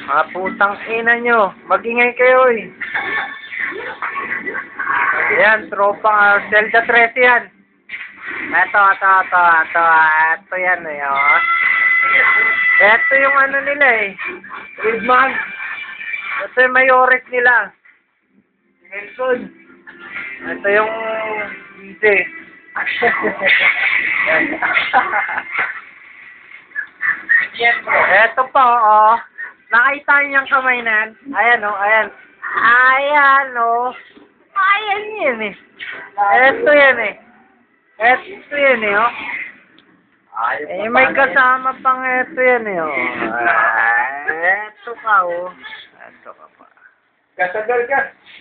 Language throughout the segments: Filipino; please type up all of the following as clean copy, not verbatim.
Mga putang ina nyo. Mag-ingay kayo eh. Yan, tropang Delta 13 yan. Ito yan eh, oh. Ito yung ano nila eh. Widman. Ito yung mayores nila. Nelson. Ito yung DJ. Ito pa, oh. Nakita niyo yung kamay na yan? Ayan, oh, ayan. Ayan, oh. Ayan yan eh. Ito yan eh. Ito yan eh, oh. Eh, may kasama pang ito yan eh, oh. Ito ka, oh. Ito ka pa. Kasagal ka.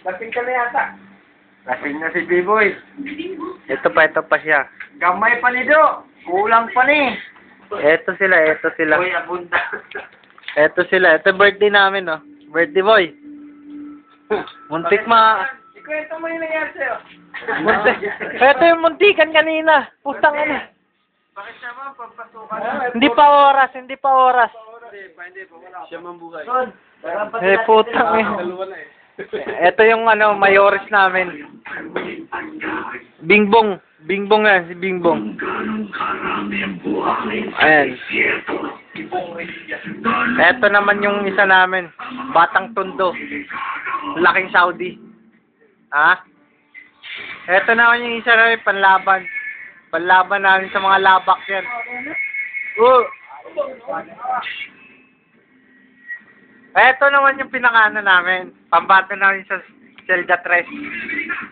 Lasing ka na yata. Lasing na si B-Boy. Ito pa siya. Gamay pa ni Do. Kulang pa ni. Ito sila. Uy, abunda. Ito sila. Ito birthday namin, oh. Birthday boy. Muntik Ikwento mo yung nangyari sa'yo. Muntik. Ito yung muntikan kanina. Putang ano. Bakit naman pagpasukan? Hindi pa oras. Hindi pa, wala. Siya mambuhay. Eh, putang eh. Dalawa na eh. Ito yung ano, mayores namin. Bingbong. Bingbong yan, si Bingbong. Ayan. Ito naman yung isa namin. Batang Tondo. Laking Saudi. Ha? Ito naman yung isa namin, panlaban. Panlaban namin sa mga labak yan. Ito naman yung pinakano namin. Pambato namin sa Zelda 3.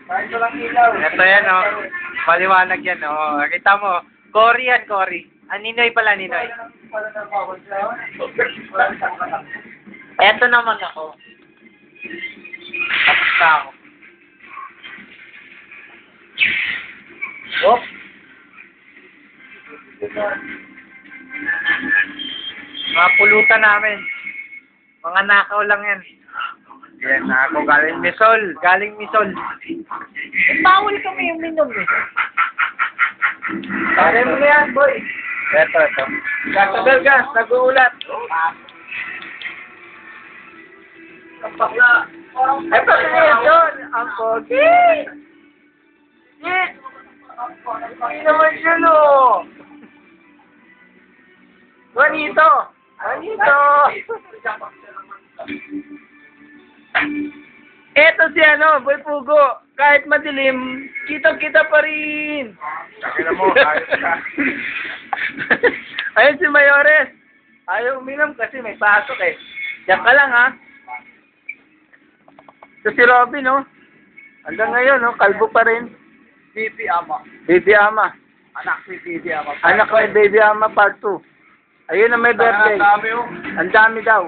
Kahit walang ilaw. Ito yan, oh. Paliwanag yan, oh. Kita mo. Cory yan, Cory. Ninoy pala, Ninoy. Ito naman ako. Tapos na ako. Oop. Mga pulutan namin. Mga nakaw lang yan. Yan, ako galing Misol. Galing Misol. Bawal kami yung minom eh. Kaya mo na yan, boy. Ito. Kasagal ka. Nag-uulat. Kapakla. Eh, pati ngayon doon. Ang pogi. Shit! Hindi naman yun, oh. Juanito. Eto si ano, Boy Pugo. Kahit madilim, kita-kita pa rin. Sakila mo, ayos ka. Ayun si Mayores. Ayaw uminom kasi may pasok eh. Diyan ka lang ha. So si Robin oh. Hanggang ngayon oh, kalbo pa rin. Baby ama. Baby Ama. Anak ni Baby ama. Anak ko ay Baby Ama part 2. Ayun ang may birthday. Ang dami oh. Ang dami daw.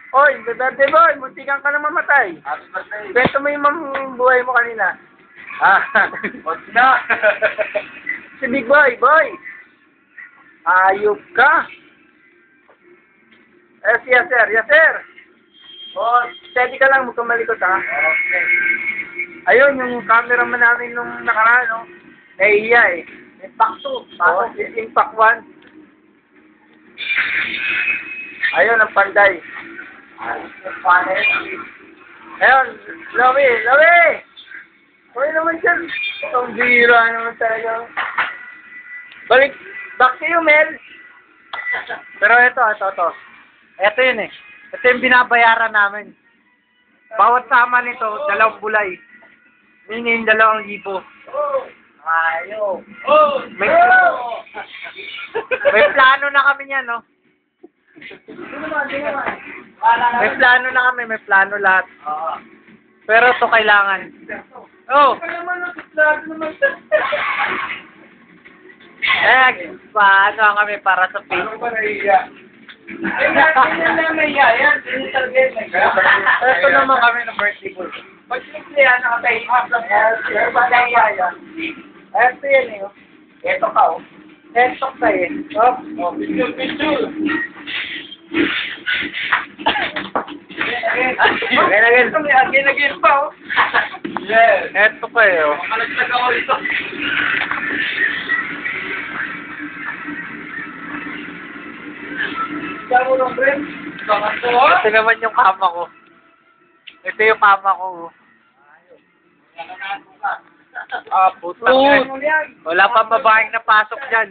Oy, may birthday boy. Muntikan ka na mamatay. Happy birthday. Kwento mo yung buhay mo kanina. Ah, wag na. Si Big Boy, boy. Ayop ka. Si Yaser. Oh, steady ka lang, magkamalikot ha. Okay. Ayun, yung cameraman namin nung nakaraan, no? Nahihiya eh. Impact 2. Impact 1. Ayun, ang panday. Ayun, Lowie! Uy naman dyan. Itong bira naman talaga. Balik, back to you, Mel. Pero ito. Ito yun eh. Ito yung binabayaran namin. Bawat sama nito, 2 bulay. Meaning 2,000. Ayaw. May plano na kami niyan, no? May plano lahat. Pero ito kailangan. Oh! Paano kami para sa Facebook? Ito naman kami ng birthday boy. Ito yan eh. Ito ka oh. Ito ka eh. Picture. Again pa oh. Yes. Ito kayo. Makalagtag ako rito. Diyan mo ng friend. Bakit ko? Ito naman yung kama ko. Ito yung kama ko. Ah, putang yan. Wala pa babaeng napasok dyan.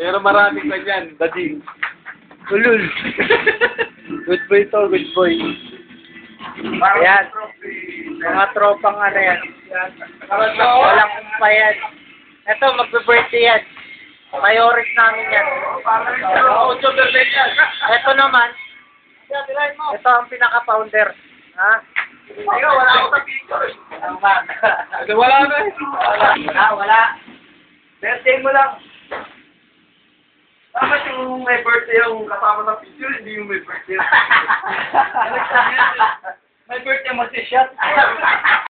Pero marami ka dyan, dading. Ulul. Good boy to, good boy. Ayan. Mga tropang ano yan. Walang kumpa yan. Ito, magbe-birthday yan. Mayoris namin yan. Ito naman, ito ang pinaka-founder. Ha? Ikaw, wala ako sa picture. Kasi wala na eh. Wala. Birthday mo lang. Dapat yung may birthday yung kasama sa picture, hindi yung may birthday. May birthday mo si Shot.